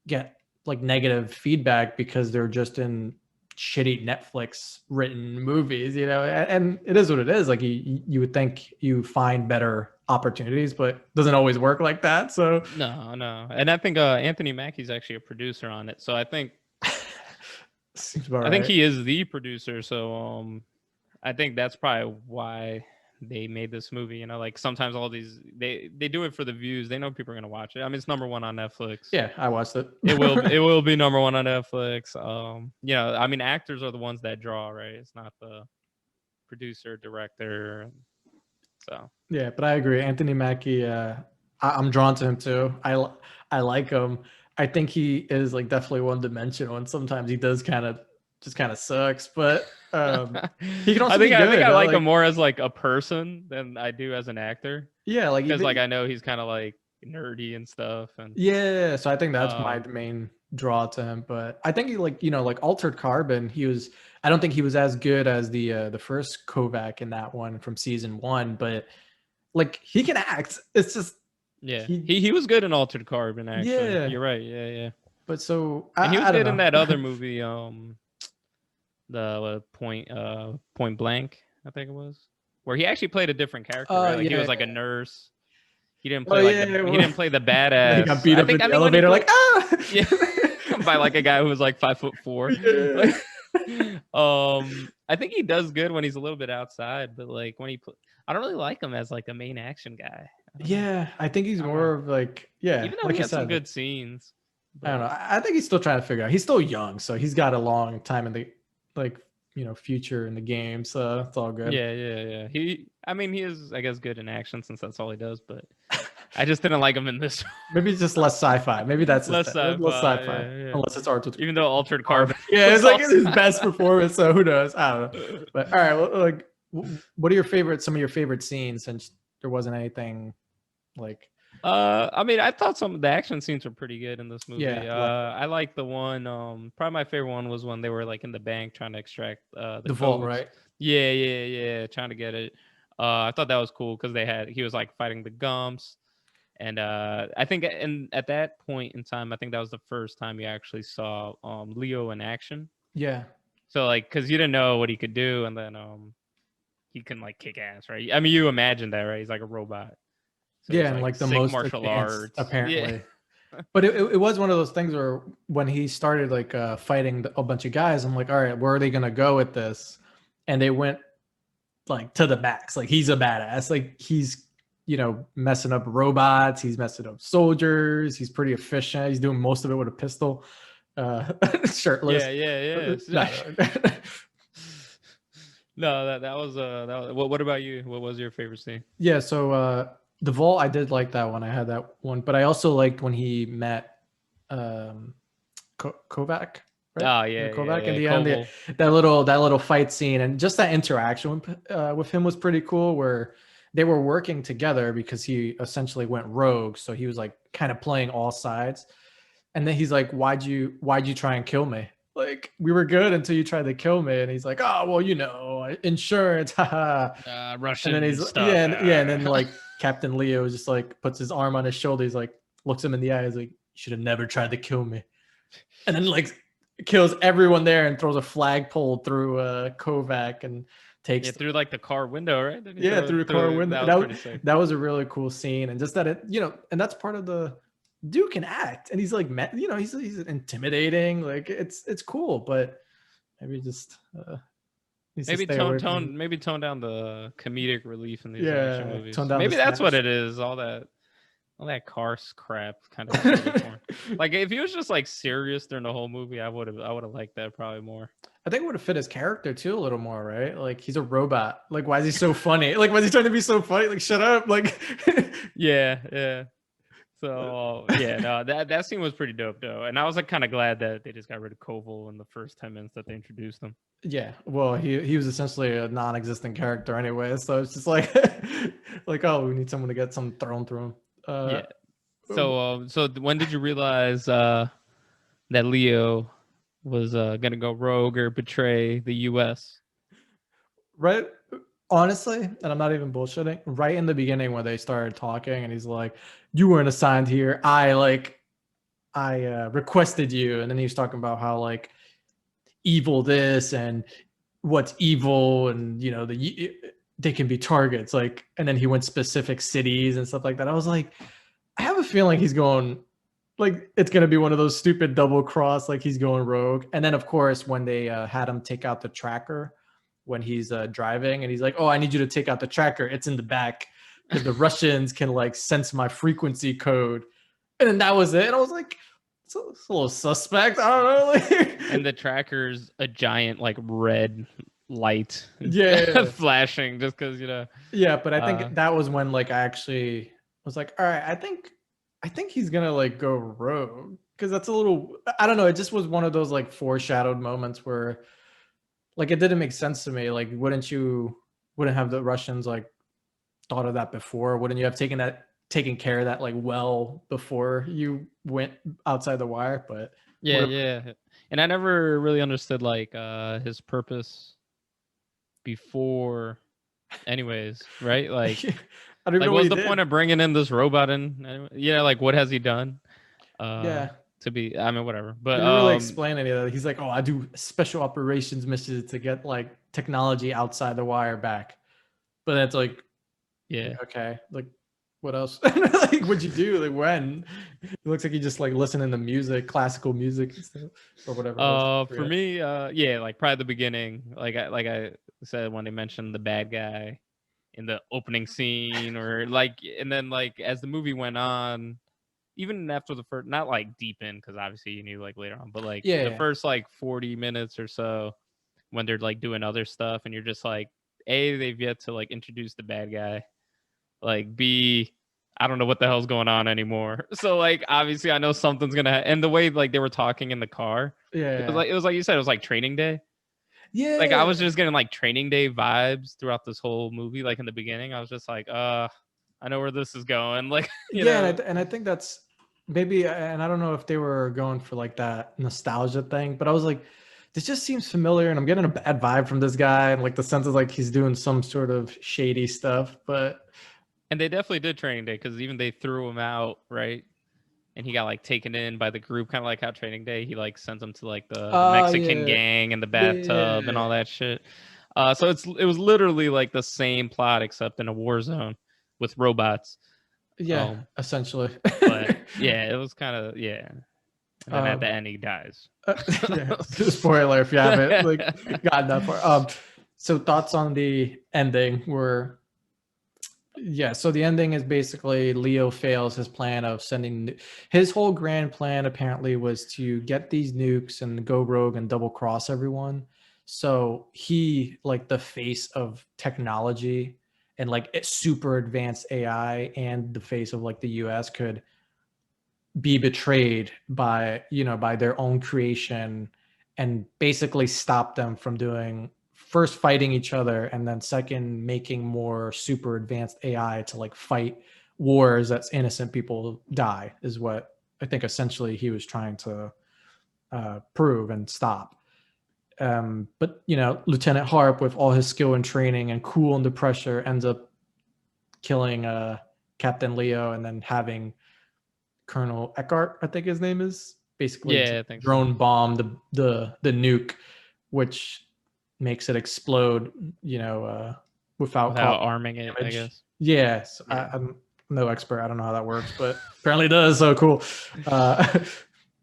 get like negative feedback because they're just in shitty Netflix written movies, and it is what it is. Like you would think you find better opportunities, but it doesn't always work like that. So no. And I think Anthony Mackie's actually a producer on it. So seems about I think right. he is the producer. So I think that's probably why they made this movie. You know, like sometimes all these they do it for the views. They know people are gonna watch it. I mean, it's number one on Netflix. Yeah, I watched it. It will be number one on Netflix. You know, I mean, actors are the ones that draw, right? It's not the producer, director. So Yeah, but I agree. Anthony Mackie, I'm drawn to him too. I like him. I think he is like definitely one dimensional, and sometimes he does kind of sucks, but he can also be I think good. I like him Like more as like a person than I do as an actor. yeah, like Because like even I know he's kind of like nerdy and stuff, and yeah. So I think that's my um, main draw to him. But I think he like like Altered Carbon. He was. I don't think he was as good as the first Kovac in that one from season one, but like he can act. It's just yeah, he he was good in Altered Carbon. Actually, yeah. you're right. Yeah, yeah, But so and he was I don't good in know. that other movie, the Point Blank, I think it was, where he actually played a different character, right? Like he Yeah. was like a nurse. He didn't Oh play like yeah. he didn't play the He got badass. beat up in I the think when he elevator, played like ah. yeah by like a guy who was like 5'4". Yeah. Like, I think he does good when he's a little bit outside, but like when I don't really like him as like a main action guy. I don't know. Yeah, I think he's I don't know. more of like yeah, Even though like he you had some said. Like, good scenes, I don't know. but I think he's still trying to figure out. He's still young, so he's got a long time in the like future in the game. So it's all good. yeah, yeah, yeah. I mean, he is, I guess, good in action since that's all he does. But I just didn't like him in this. Maybe it's just less sci-fi. Maybe that's his Less thing. Less sci-fi. sci-fi, Yeah, yeah. unless it's Altered Even though Altered Carbon. Carbon Yeah, it's was like also his best performance. So who knows? I don't know. But all right, well, like, what are some of your favorite scenes? Since there wasn't anything like, I mean, I thought some of the action scenes were pretty good in this movie. yeah, I like the one. Probably my favorite one was when they were like in the bank trying to extract the the vault, codes. right? Yeah, yeah, yeah, trying to get it. I thought that was cool because he was like fighting the Gumps, and I think at that point in time, I think that was the first time you actually saw Leo in action. Yeah, So like, because you didn't know what he could do, and then he can like kick ass, right? I mean, you imagine that, right? He's like a robot. So yeah, he's and like like the sick most martial advanced arts. Yeah. apparently. But it was one of those things where when he started like fighting a bunch of guys, I'm like, all right, where are they gonna go with this? And they went like to the max. Like he's a badass. Like he's messing up robots. He's messing up soldiers. He's pretty efficient. He's doing most of it with a pistol, shirtless. Yeah, yeah, yeah. No, that was what about you? What was your favorite scene? Yeah, so the vault, I did like that one. I had that one, but I also liked when he met um Kovac, right? Oh yeah, Kovac yeah, in yeah. the end, Koval. that little fight scene, and just that interaction with him was pretty cool. Where they were working together because he essentially went rogue, so he was like kind of playing all sides. And then he's like, why'd you try and kill me? Like we were good until you tried to kill me. And he's like, oh well, insurance, haha. And then Russian he's stuff. and then like Captain Leo just like puts his arm on his shoulder. He's like, looks him in the eye. He's like, you should have never tried to kill me. And then like kills everyone there and throws a flagpole through Kovac and takes through like the car window, right? through the car window. That was pretty sick. That was a really cool scene, and just that and that's part of the Duke can act, and he's like he's intimidating. Like it's cool, but maybe just Maybe tone down the comedic relief in these action movies. tone down Maybe the that's what snaps. it is. All that car crap kind of like if he was just like serious during the whole movie, I would have liked that probably more. I think it would have fit his character too a little more, right? Like he's a robot. Like why is he so funny? Like why is he trying to be so funny? Like shut up. Like yeah. So yeah, no, that scene was pretty dope though, and I was like kind of glad that they just got rid of Koval in the first 10 minutes that they introduced him. Yeah, well, he was essentially a non-existent character anyway, so it's just like like oh, we need someone to get something thrown through him. Yeah. So when did you realize that Leo was gonna go rogue or betray the U.S.? Right, honestly, and I'm not even bullshitting. Right in the beginning when they started talking, and he's like, "You weren't assigned here. I requested you," and then he was talking about how like evil this and what's evil, and they can be targets. Like, and then he went specific cities and stuff like that. I was like, I have a feeling he's going like it's gonna be one of those stupid double cross, like he's going rogue. And then of course when they had him take out the tracker when he's driving, and he's like, "Oh, I need you to take out the tracker. It's in the back because the Russians can like sense my frequency code." And then that was it. And I was like, it's a little suspect. I don't know. Like, And the tracker's a giant like red light yeah, flashing just because yeah. But I think that was when like I actually was like, all right, I think he's gonna like go rogue, because that's a little, I don't know. It just was one of those like foreshadowed moments where like it didn't make sense to me. Like, wouldn't have the Russians like thought of that before? Wouldn't you have taken care of that like well before you went outside the wire? But yeah, whatever. yeah. And I never really understood like his purpose before, anyways, right? I don't even Like, know what what's he the did. point of bringing in this robot in? Yeah, like what has he done? Yeah, To be, I mean, whatever. But they didn't really explain any of that. He's like, "Oh, I do special operations missions to get like technology outside the wire back." But that's like, yeah. okay, like what else? Like, what'd you do? Like, when? It looks like you just like listening to music, classical music and stuff, or whatever it was. I For forget. me, yeah, like probably the beginning, like I said when they mentioned the bad guy in the opening scene, or like, and then like as the movie went on, even after the first, not like deep in, because obviously you knew like later on, but like the Yeah, first like 40 minutes or so when they're like doing other stuff, and you're just like, A, they've yet to like introduce the bad guy, like B, I don't know what the hell's going on anymore. So like obviously I know something's gonna and the way like they were talking in the car, yeah, it was like you said, it was like Training Day. Like I yeah. was just getting like Training Day vibes throughout this whole movie. Like in the beginning, I was just like, I know where this is going. Like, Yeah, and I think that's maybe, and I don't know if they were going for like that nostalgia thing, but I was like, this just seems familiar, and I'm getting a bad vibe from this guy, and like the sense is like he's doing some sort of shady stuff. But and they definitely did Training Day because even they threw him out, right? And he got like taken in by the group, kind of like how Training Day, he like sends him to like the Mexican yeah, gang and the bathtub and yeah, all that shit. So it was literally like the same plot except in a war zone with robots. yeah, Um, essentially. but yeah, it was kind of, yeah. And then at the um, end, he dies. yeah, spoiler if you haven't like gotten that far. So thoughts on the ending were, yeah, so the ending is basically Leo fails his plan of sending, his whole grand plan apparently was to get these nukes and go rogue and double cross everyone. So he, like the face of technology and like super advanced AI and the face of like the US, could be betrayed by, by their own creation, and basically stop them from doing, first fighting each other, and then second making more super advanced AI to like fight wars that innocent people die, is what I think essentially he was trying to prove and stop. But Lieutenant Harp, with all his skill and training and cool under pressure, ends up killing Captain Leo, and then having Colonel Eckhart, I think his name is, basically Yeah, I think so. drone bomb the nuke, which makes it explode, without Without causing arming it, I damage. guess. Yes, Yeah. I'm no expert. I don't know how that works, but apparently it does. So cool. Uh,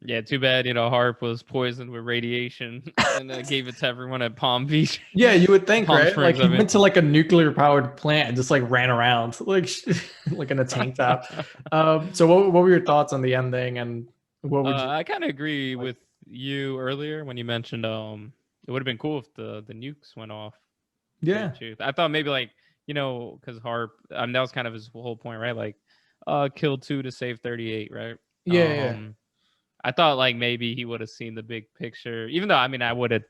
Yeah, too bad, Harp was poisoned with radiation and gave it to everyone at Palm Beach. yeah, you would think, Palm right? Like Springs, he I mean. went to like a nuclear powered plant and just like ran around like like in a tank top. So what were your thoughts on the ending, and what would you I kind of agree like? with you earlier when you mentioned it would have been cool if the nukes went off. To tell you the Yeah, truth, I thought maybe like because Harp, that was kind of his whole point, right? Like, kill 2 to save 38, right? yeah, yeah. I thought like maybe he would have seen the big picture, even though I mean I would have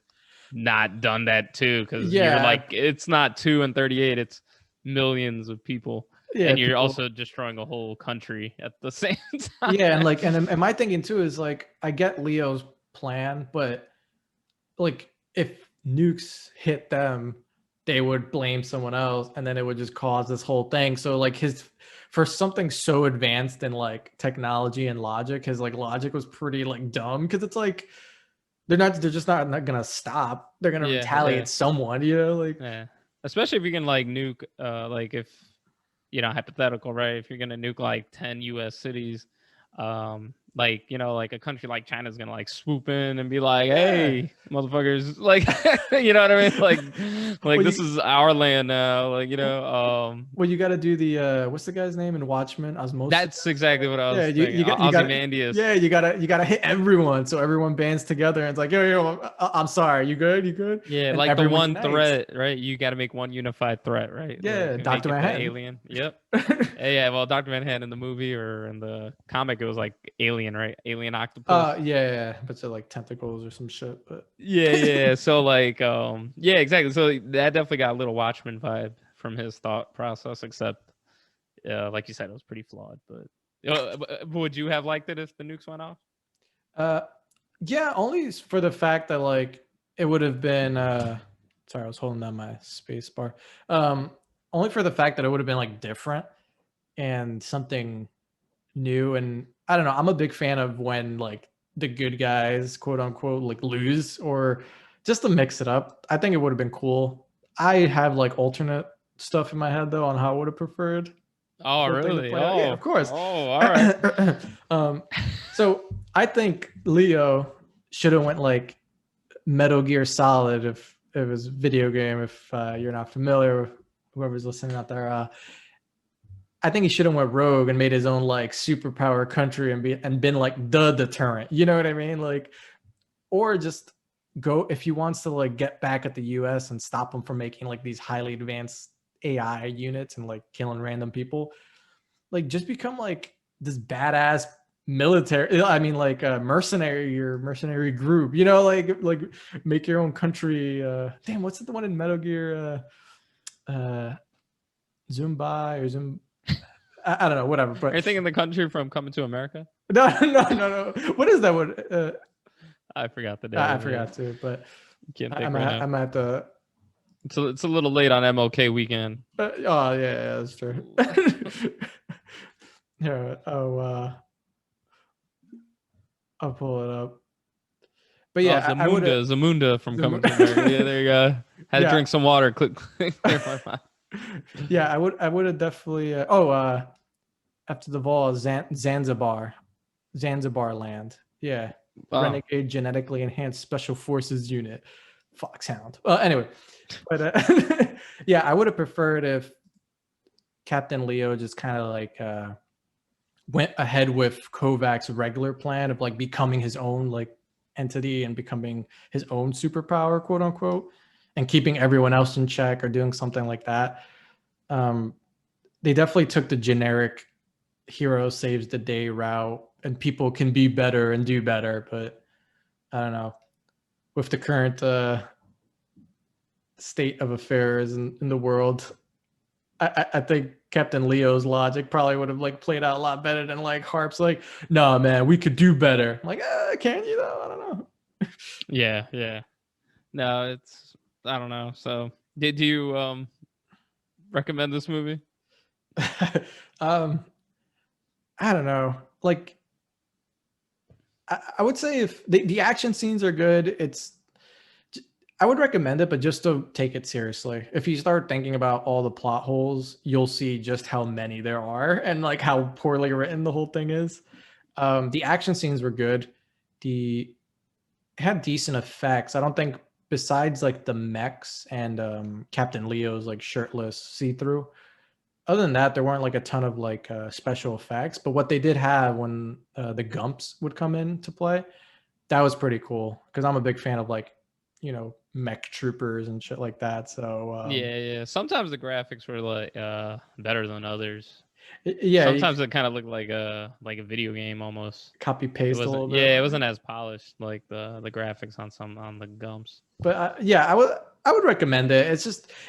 not done that too, because you're Yeah, like, it's not 2 and 38, it's millions of people, yeah, and you're people. also destroying a whole country at the same time. Yeah, and like, and my thinking too is like, I get Leo's plan, but like, if nukes hit them, they would blame someone else, and then it would just cause this whole thing. So like, his, for something so advanced in like technology and logic, his like logic was pretty like dumb, because it's like they're just not gonna stop. They're gonna Yeah, retaliate someone, like. yeah. Especially if you can like nuke, like if hypothetical, right? If you're gonna nuke like 10 U.S. cities, like like a country like China's gonna like swoop in and be like, Yeah. "Hey, motherfuckers!" Like, you know what I mean? Like Well, this you is our land now. Like, well you got to do the what's the guy's name in Watchmen? Osmosis. that's exactly what I Yeah, was thinking. you got Ozymandias. yeah, you gotta hit everyone, so everyone bands together and it's like, yo, I'm sorry, you good, you good, Yeah, and like the everyone one unites. threat, right? You got to make one unified threat, right? Yeah, Like Doctor make it the Manhattan. alien. Yep. Yeah, well, Dr. Manhattan in the movie or in the comic, it was like alien, right? Alien octopus. Yeah, but so like tentacles or some shit, but Yeah, yeah. So like, yeah, exactly. So that definitely got a little Watchmen vibe from his thought process, except, like you said, it was pretty flawed. But would you have liked it if the nukes went off? uh, yeah, only for the fact that like it would have been. Sorry, I was holding down my space bar. Um, Only for the fact that it would have been like different and something new. And I don't know. I'm a big fan of when like the good guys, quote unquote, like lose or just to mix it up. I think it would have been cool. I have like alternate stuff in my head though on how I would have preferred Oh, the thing to really? play out. Yeah, Oh, of course. oh, all right. um, so I think Leo should have went like Metal Gear Solid if it was a video game. If you're not familiar, whoever's listening out there, I think he should have went rogue and made his own like superpower country and been like the deterrent. You know what I mean? Like, or just go if he wants to like get back at the U.S. and stop them from making like these highly advanced AI units and like killing random people. Like, just become like this badass military. I mean, like a mercenary or mercenary group. You know, like make your own country. Damn, what's the one in Metal Gear? Zumba or Zoom. I don't know, whatever. Are But you thinking the country from Coming to America? no, no. What is that one? I forgot the I name of it. forgot to, but Can't think right now. I'm at the. It's a little late on MLK weekend. Oh yeah, that's true. Yeah. Oh, I'll pull it up. But Oh, yeah, I would have. Zamunda from Coming to America. Yeah, there you go. Had to Yeah. drink some water. Click, clear my mind. Yeah, I would have definitely. After the Vol, Zanzibar land. Yeah, Wow. renegade genetically enhanced special forces unit, Foxhound. Anyway, but yeah, I would have preferred if Captain Leo just kind of like went ahead with Kovac's regular plan of like becoming his own like entity and becoming his own superpower, quote unquote, and keeping everyone else in check or doing something like that. Um, they definitely took the generic hero saves the day route and people can be better and do better, but I don't know, with the current state of affairs in the world, I think Captain Leo's logic probably would have like played out a lot better than like Harp's like, no man, we could do better. I'm like, can you though? I don't know. Yeah, yeah. No, it's I don't know. So, did you recommend this movie? um, I don't know. Like, I would say if the action scenes are good, I would recommend it, but just to take it seriously. If you start thinking about all the plot holes, you'll see just how many there are and like how poorly written the whole thing is. The action scenes were good. The it had decent effects. I don't think besides like the mechs and Captain Leo's like shirtless see through. Other than that, there weren't like a ton of like special effects. But what they did have when the Gumps would come into play, that was pretty cool because I'm a big fan of like mech troopers and shit like that. So Yeah, yeah. Sometimes the graphics were like better than others. yeah, you Sometimes it kind of looked like a video game almost. copy It paste a wasn't. little bit. Yeah, it wasn't as polished like the graphics on the Gumps. But yeah, I would recommend it.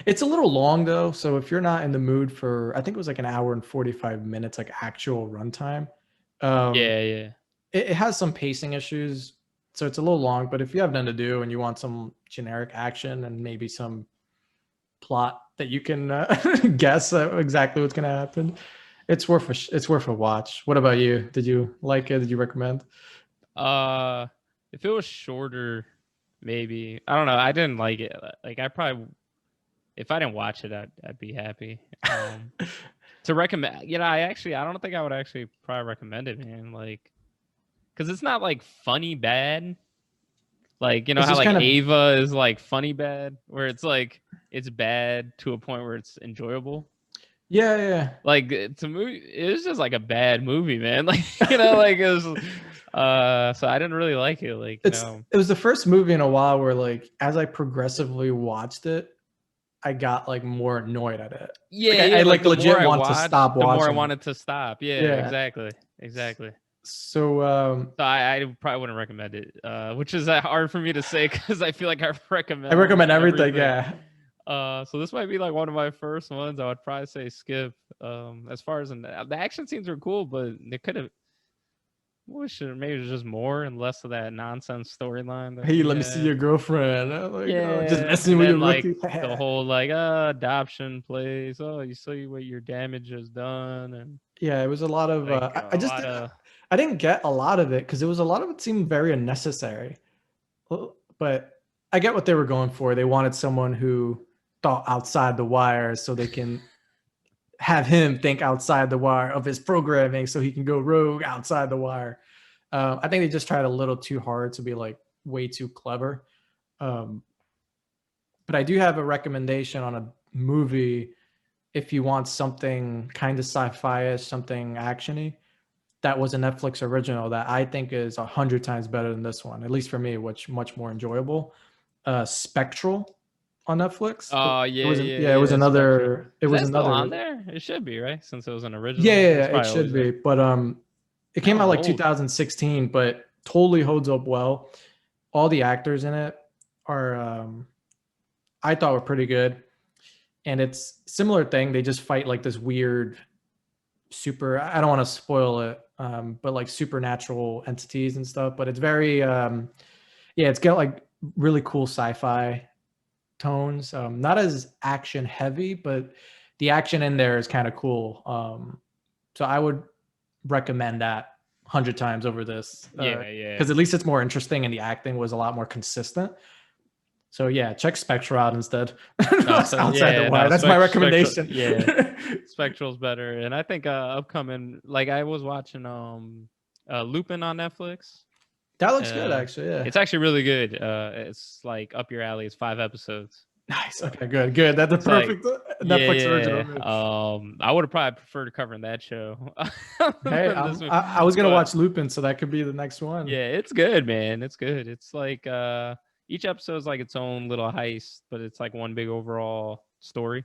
It's a little long though, so if you're not in the mood for, I think it was like an hour and 45 minutes, like actual runtime. Um, Yeah, yeah. it has some pacing issues, so it's a little long. But if you have nothing to do and you want some generic action and maybe some plot that you can guess exactly what's going to happen, it's worth a watch. What about you? Did you like it? Did you recommend? If it was shorter, maybe I don't know. I didn't like it. Like I probably if I didn't watch it, I'd be happy. To recommend, I don't think I would actually probably recommend it, man. Like because it's not like funny bad. Like, you know It's how just like kind of Ava is like funny bad, where it's like it's bad to a point where it's enjoyable. yeah. Like it's a movie. It's just like a bad movie, man. Like, you know, like it was. So I didn't really like it. Like, you know. It was the first movie in a while where like as I progressively watched it, I got like more annoyed at it. Like Yeah, I yeah. Like like the more legit I want to watched, stop the more I watching it. wanted to stop. Yeah, Yeah. exactly, exactly. So So I probably wouldn't recommend it, which is hard for me to say because I feel like I I recommend recommend almost everything. everything. Yeah. So this might be like one of my first ones. I would probably say skip. As far as the action scenes are cool, but they could have wish maybe it was just more and less of that nonsense storyline that Hey, we let me see had. your girlfriend. I'm like, oh, just Yeah, messing and with then your like rookie. the whole like adoption place. Oh, you see what your damage has done, and Yeah, it was a lot of. like I a just lot of I didn't get a lot of it because it was a lot of it seemed very unnecessary. But I get what they were going for. They wanted someone who thought outside the wire so they can have him think outside the wire of his programming so he can go rogue outside the wire. I think they just tried a little too hard to be like way too clever. Um, but I do have a recommendation on a movie if you want something kind of sci-fi-ish, something actiony. That was a Netflix original that I think is 100 times better than this one, at least for me, which much more enjoyable. Spectral on Netflix. oh It yeah, was yeah, yeah, it was yeah, Spectral. another it Is was that still on another there? It should be, right? Since it was an yeah, original, yeah, yeah, it's it probably always should there. be. But it Man, came out I'm like old. 2016, but totally holds up well. All the actors in it are I thought were pretty good. And it's similar thing. They just fight like this weird super I don't want to spoil it, but like supernatural entities and stuff. But it's very yeah, it's got like really cool sci-fi tones. Not as action heavy, but the action in there is kind of cool. So I would recommend that 100 times over this Yeah, yeah. because at least it's more interesting and the acting was a lot more consistent. So yeah, check Spectre out instead. No, so Outside the yeah, no, wire. That's my Spectral, recommendation. yeah, Spectral's better, and I think upcoming, like I was watching Lupin on Netflix. That looks good, Uh, actually. Yeah. it's actually really good. It's like up your alley. It's 5 episodes. Nice. So Okay, good, good. That's a it's like, perfect yeah, Netflix original. yeah. Man. I would have probably preferred covering that show Hey, than this one, I was gonna but watch Lupin, so that could be the next one. yeah, it's good, man. It's good. It's like each episode is like its own little heist, but it's like one big overall story.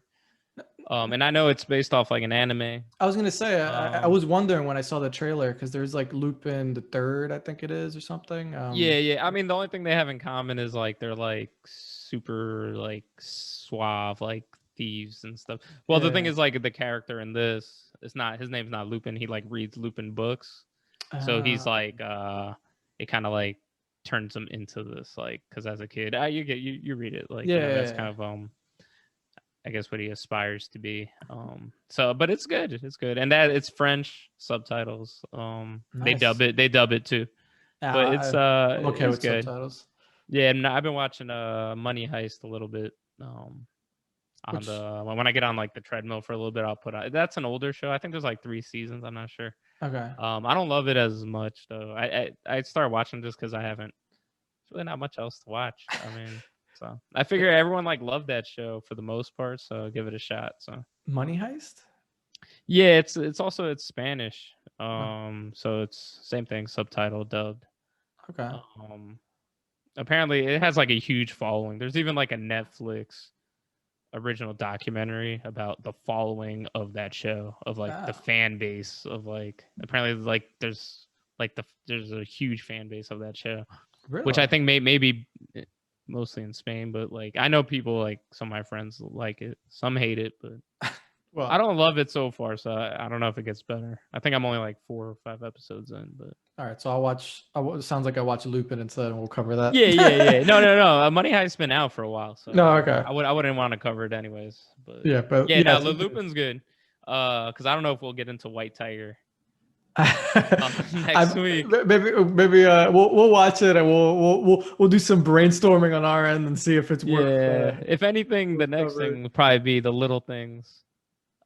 And I know it's based off like an anime. I was gonna say I Um, was wondering when I saw the trailer because there's like Lupin the Third, I think it is, or something. yeah, yeah. I mean, the only thing they have in common is like they're like super like suave, like thieves and stuff. Well, the thing Yeah. is like the character in this, it's not his name's not Lupin. He like reads Lupin books, so he's Uh, like it kind of like turns him into this like because as a kid, you get you read it like you know that's yeah. kind of I guess what he aspires to be. So but it's good. It's good. And that it's French subtitles. Nice. They dub it too. Yeah, But it's I'm okay it's with good. subtitles. Yeah, and I've been watching Money Heist a little bit. On Which the when I get on like the treadmill for a little bit, I'll put on. That's an older show. I think there's like 3 seasons. I'm not sure. okay. I don't love it as much though. I started watching just because I haven't. There's really not much else to watch. I mean, so I figure everyone like loved that show for the most part, so give it a shot. So Money Heist? yeah, it's also it's Spanish. Oh, So it's same thing, subtitle dubbed. okay. Um, apparently it has like a huge following. There's even like a Netflix original documentary about the following of that show, of like the Ah, fan base of like apparently like there's a huge fan base of that show, which I really? think maybe mostly in Spain, but like I know people like some of my friends like it, some hate it, but I Well, don't love it so far, so I don't know if it gets better. I think I'm only like 4 or 5 episodes in, but all right. So I'll watch. It sounds like I watch Lupin instead, and we'll cover that. yeah, yeah, yeah. No, no, no. Money Heist's been out for a while, so No, okay. I wouldn't want to cover it anyways. But Yeah, but yeah, yeah, no, it's Lupin. Lupin's good. Because I don't know if we'll get into White Tiger next I week. maybe we'll watch it and we'll do some brainstorming on our end and see if it's Yeah, if anything, the worth next covering. thing would probably be The Little Things.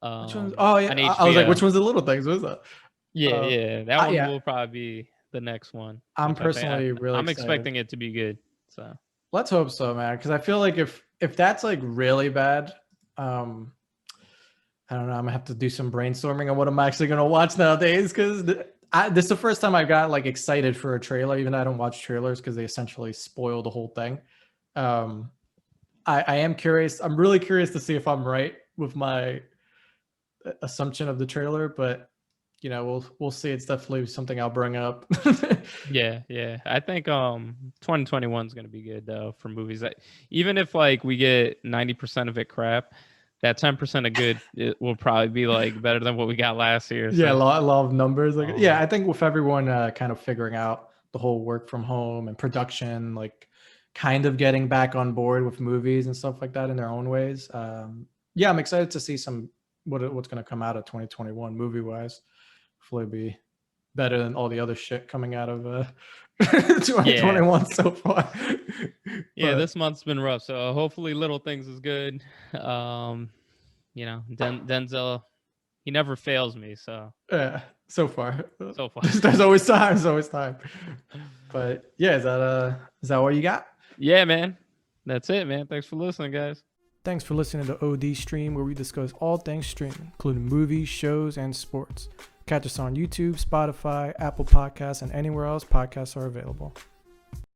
Which one's? Oh yeah, On I was like, HBO. which one's the little things? What is that? Yeah, Uh, yeah, that one yeah, will probably be the next one. I'm which I think personally really I'm excited. expecting it to be good. So Let's hope so, man. Because I feel like if that's like really bad, I don't know. I'm gonna have to do some brainstorming on what I'm actually gonna watch nowadays. Because this is the first time I got like excited for a trailer, even though I don't watch trailers because they essentially spoil the whole thing. Um, I am curious. I'm really curious to see if I'm right with my assumption of the trailer, but we'll see. It's definitely something I'll bring up. yeah. I think 2021 is gonna be good though for movies. That even if like we get 90% of it crap, that 10% of good it will probably be like better than what we got last year. Yeah, So a lot of numbers. Like, yeah, I think with everyone kind of figuring out the whole work from home and production, like kind of getting back on board with movies and stuff like that in their own ways. Yeah, I'm excited to see what's going to come out of 2021 movie wise. Hopefully, be better than all the other shit coming out of 2021 so far. Yeah, But, this month's been rough. So hopefully, Little Things is good. Denzel, he never fails me. So yeah, so far. so far, There's always time. There's always time. But yeah, is that what you got? yeah, man. That's it, man. Thanks for listening, guys. Thanks for listening to OD Stream, where we discuss all things streaming, including movies, shows, and sports. Catch us on YouTube, Spotify, Apple Podcasts, and anywhere else podcasts are available.